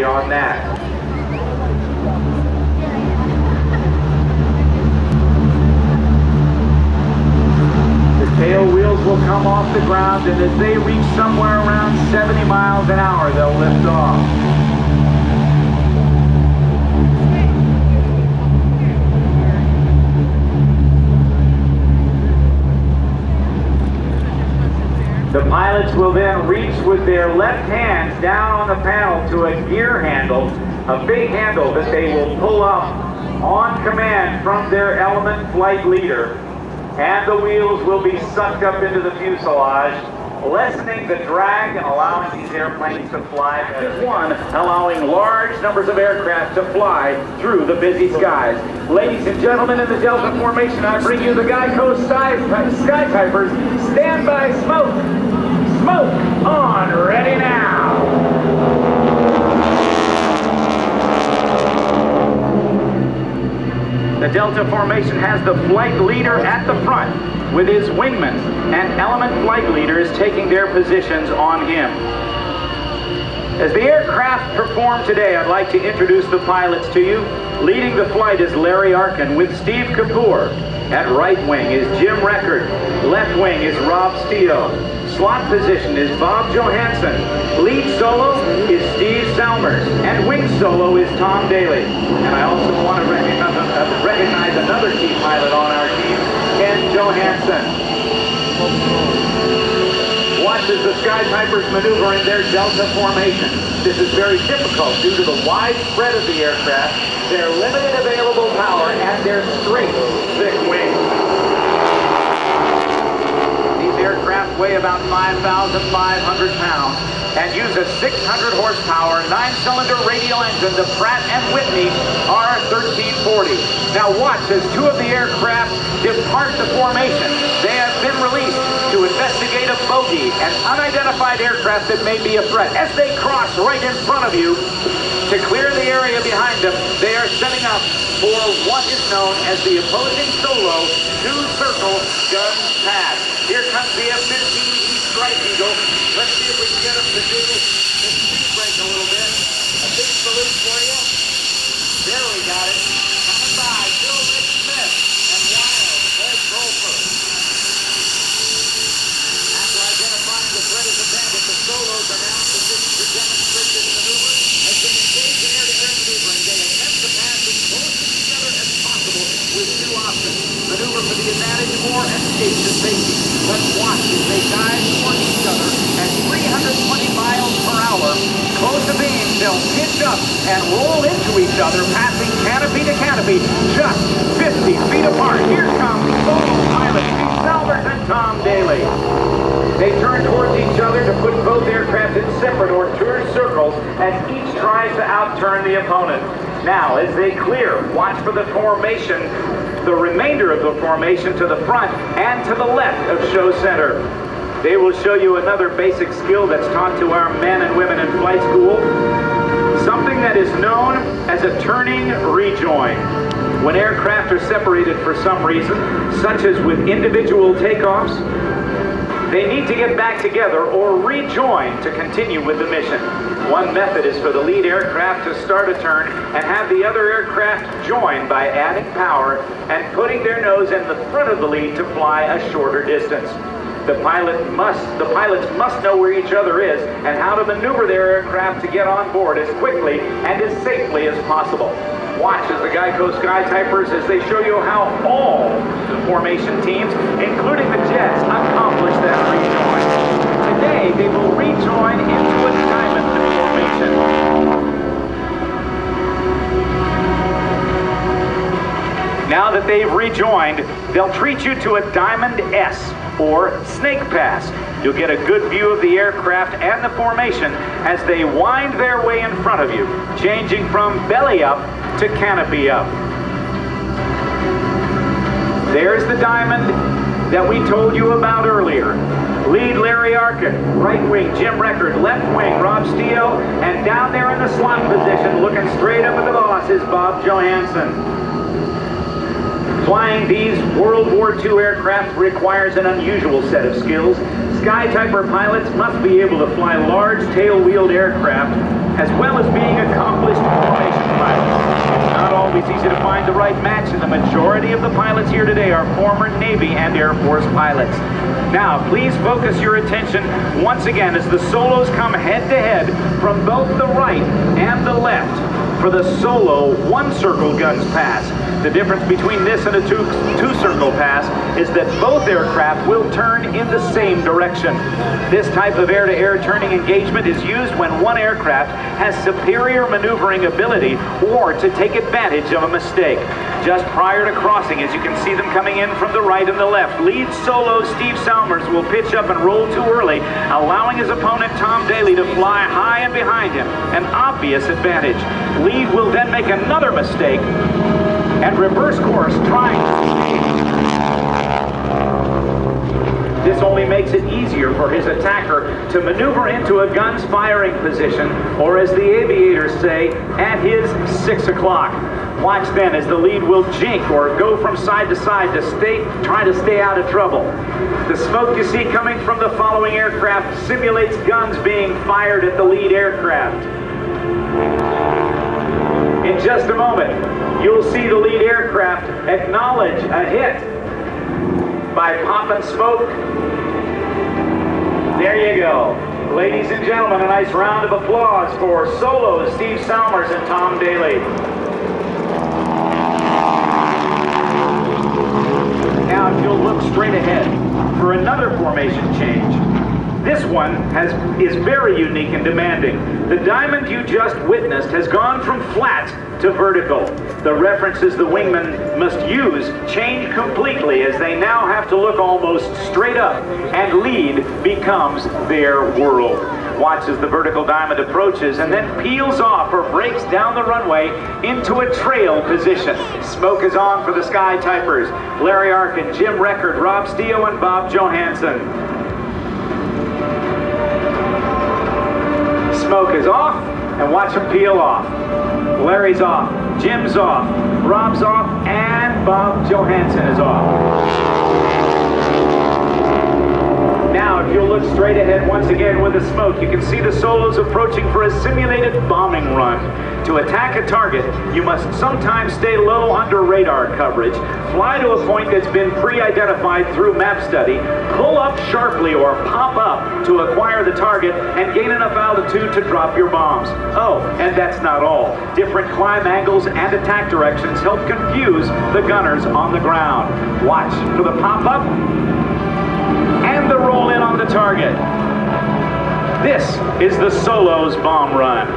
early on that. Tail wheels will come off the ground, and as they reach somewhere around 70 miles an hour, they'll lift off. The pilots will then reach with their left hands down on the panel to a gear handle, a big handle that they will pull up on command from their element flight leader. And the wheels will be sucked up into the fuselage, lessening the drag and allowing these airplanes to fly better. One, allowing large numbers of aircraft to fly through the busy skies. Ladies and gentlemen, in the Delta formation, I bring you the GEICO Skytypers. Stand by, smoke! Smoke on, ready now! The Delta formation has the flight leader at the front with his wingman, and element flight leaders taking their positions on him. As the aircraft perform today, I'd like to introduce the pilots to you. Leading the flight is Larry Arkin with Steve Kapoor. At right wing is Jim Record. Left wing is Rob Steele. Slot position is Bob Johansson. Lead solo is Steve Salmers. And wing solo is Tom Daly. And I also want to recognize another key pilot on our team, Ken Johansson. Watch as the Skytypers maneuver in their Delta formation. This is very difficult due to the wide spread of the aircraft, their limited available power, and their straight, thick wings. These aircraft weigh about 5,500 pounds and use a 600 horsepower, 9-cylinder radial engine, the Pratt & Whitney R1340. Now watch as two of the aircraft depart the formation. They have been released to investigate a bogey, an unidentified aircraft that may be a threat. As they cross right in front of you to clear the area behind them, they are setting up for what is known as the opposing solo two-circle gun pass. Here comes the F-15 Strike Eagle. Let's see if we can get them to do the speed break a little bit. A big salute for you. There we got it. Coming by, Bill Rick Smith and Wild Ed Golfer. After identifying the threat as a bandit, the solos are now positioned to demonstrate this maneuver. As they engage in air-to-air maneuvering, they attempt to pass as close together as possible with two options. Maneuver for the advantage or escape to safety. Let's watch as they dive toward each other at 320 miles per hour. Close to beam, they'll pitch up and roll into each other, passing canopy to canopy, just 50 feet apart. Here comes solo pilots Steve Salmers and Tom Daly. They turn towards each other to put both aircraft in separate or tour circles as each tries to outturn the opponent. Now, as they clear, watch for the formation, the remainder of the formation to the front and to the left of show center. They will show you another basic skill that's taught to our men and women in flight school, something that is known as a turning rejoin. When aircraft are separated for some reason, such as with individual takeoffs, they need to get back together or rejoin to continue with the mission. One method is for the lead aircraft to start a turn and have the other aircraft join by adding power and putting their nose in the front of the lead to fly a shorter distance. The pilots must know where each other is and how to maneuver their aircraft to get on board as quickly and as safely as possible. Watch as the GEICO Skytypers as they show you how all the formation teams, including the Jets, accomplish that rejoin. Today, they will rejoin into a diamond formation. Now that they've rejoined, they'll treat you to a Diamond S, or Snake Pass. You'll get a good view of the aircraft and the formation as they wind their way in front of you, changing from belly up to canopy up. There's the Diamond that we told you about earlier. Lead Larry Arkin, right wing Jim Record, left wing Rob Steele, and down there in the slot position, looking straight up at the boss, is Bob Johansson. Flying these World War II aircraft requires an unusual set of skills. Skytyper pilots must be able to fly large tail-wheeled aircraft, as well as being accustomed always easy to find the right match, and the majority of the pilots here today are former Navy and Air Force pilots. Now, please focus your attention once again as the solos come head-to-head from both the right and the left for the solo one-circle guns pass. The difference between this and a two-circle pass is that both aircraft will turn in the same direction. This type of air-to-air turning engagement is used when one aircraft has superior maneuvering ability or to take advantage of a mistake. Just prior to crossing, as you can see them coming in from the right and the left, lead solo Steve Salmers will pitch up and roll too early, allowing his opponent Tom Daly to fly high and behind him, an obvious advantage. Lead will then make another mistake and reverse course trying. This only makes it easier for his attacker to maneuver into a gun's firing position, or as the aviators say, at his 6 o'clock. Watch then as the lead will jink or go from side to side to try to stay out of trouble. The smoke you see coming from the following aircraft simulates guns being fired at the lead aircraft. In just a moment, you'll see the lead aircraft acknowledge a hit by popping smoke. There you go. Ladies and gentlemen, a nice round of applause for solos Steve Salmers and Tom Daly. Now, if you'll look straight ahead for another formation change. This one is very unique and demanding. The diamond you just witnessed has gone from flat to vertical. The references the wingmen must use change completely as they now have to look almost straight up, and lead becomes their world. Watch as the vertical diamond approaches and then peels off or breaks down the runway into a trail position. Smoke is on for the Skytypers. Larry Arkin, Jim Record, Rob Steo, and Bob Johansson. Smoke is off, and watch him peel off. Larry's off, Jim's off, Rob's off, and Bob Johansson is off. Now, if you'll look straight ahead once again with the smoke, you can see the solos approaching for a simulated bombing run. To attack a target, you must sometimes stay low under radar coverage, fly to a point that's been pre-identified through map study, pull up sharply or pop up to acquire the target, and gain enough altitude to drop your bombs. Oh, and that's not all. Different climb angles and attack directions help confuse the gunners on the ground. Watch for the pop-up and the roll in on the target. This is the solos bomb run.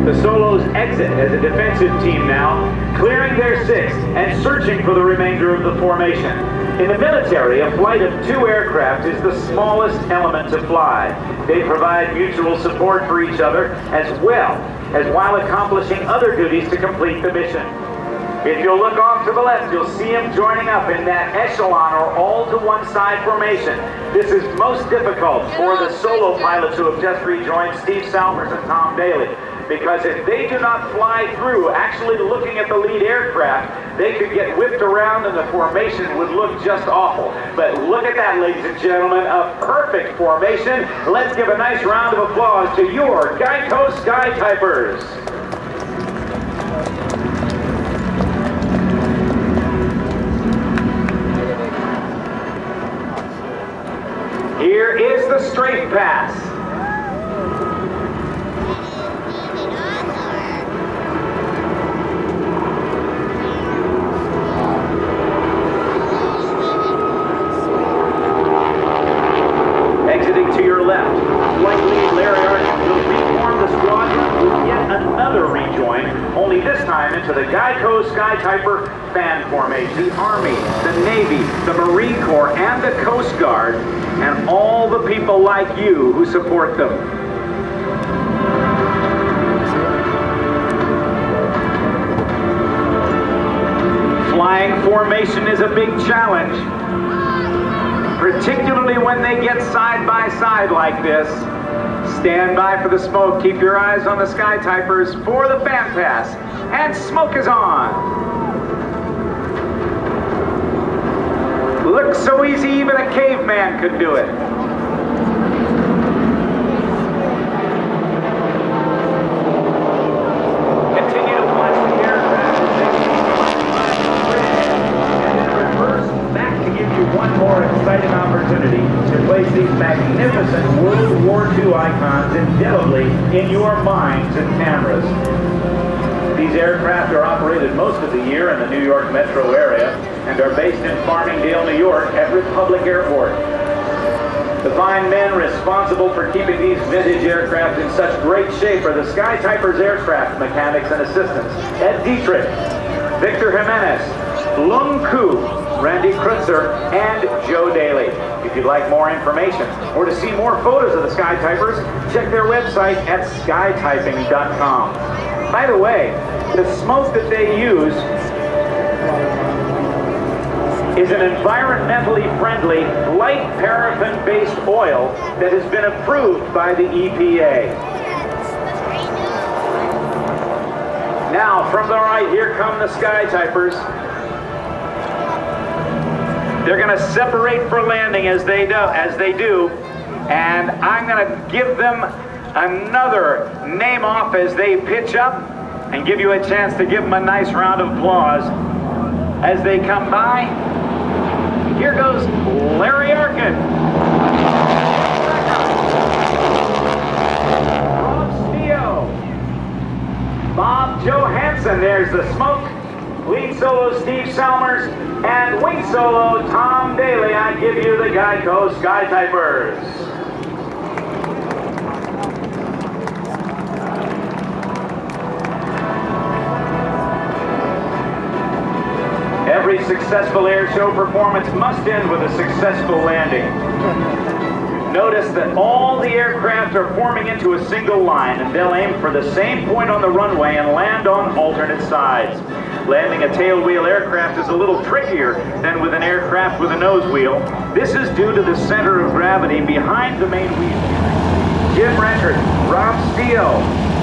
The solos exit as a defensive team now, clearing their sixth and searching for the remainder of the formation. In the military, a flight of 2 aircraft is the smallest element to fly. They provide mutual support for each other as well as while accomplishing other duties to complete the mission. If you'll look off to the left, you'll see him joining up in that echelon or all-to-one-side formation. This is most difficult for the solo pilots who have just rejoined Steve Salmers and Tom Daly, because if they do not fly through actually looking at the lead aircraft, they could get whipped around and the formation would look just awful. But look at that, ladies and gentlemen, a perfect formation. Let's give a nice round of applause to your GEICO Skytypers. Here is the straight pass. Exiting to your left, flight lead Larry Arkin will reform the squadron with yet another rejoin, only this time into the GEICO Skytyper fan formation. The Army, the Navy, the Marine Corps, and the Coast Guard, and all the people like you who support them. Flying formation is a big challenge, particularly when they get side by side like this. Stand by for the smoke. Keep your eyes on the Skytypers for the fan pass. And smoke is on. Looks so easy, even a caveman could do it. magnificent World War II icons indelibly in your minds and cameras. These aircraft are operated most of the year in the New York metro area and are based in Farmingdale, New York at Republic Airport. The fine men responsible for keeping these vintage aircraft in such great shape are the Skytypers aircraft mechanics and assistants, Ed Dietrich, Victor Jimenez, Lung Ku, Randy Krutzer, and Joe Daly. If you'd like more information or to see more photos of the Skytypers, check their website at skytyping.com. By the way, the smoke that they use is an environmentally friendly, light paraffin-based oil that has been approved by the EPA. Now, from the right, here come the Skytypers. They're going to separate for landing as they do, and I'm going to give them another name off as they pitch up and give you a chance to give them a nice round of applause as they come by. Here goes Larry Arkin, Rob Steo, Bob Johansson, there's the smoke, lead solo Steve Salmers, and wing solo Tom Daly. I give you the GEICO Skytypers. Every successful air show performance must end with a successful landing. Notice that all the aircraft are forming into a single line, and they'll aim for the same point on the runway and land on alternate sides. Landing a tailwheel aircraft is a little trickier than with an aircraft with a nose wheel. This is due to the center of gravity behind the main wheel. Jim Record, Rob Steo,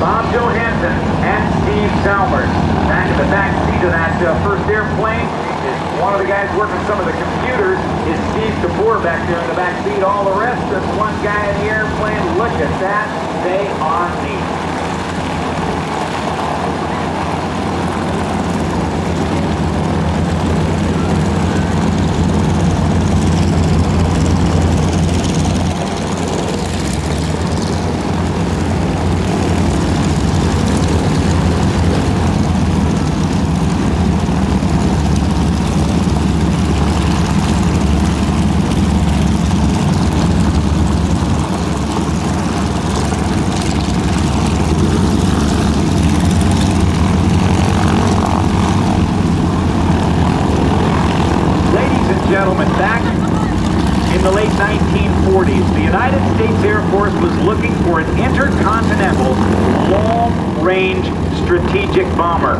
Bob Johansson, and Steve Salmers. Back in the back seat of that first airplane is one of the guys working some of the computers is Steve Kapoor back there in the back seat. All the rest is one guy in the airplane. Look at that. They are neat. Gentlemen, back in the late 1940s, the United States Air Force was looking for an intercontinental long-range strategic bomber.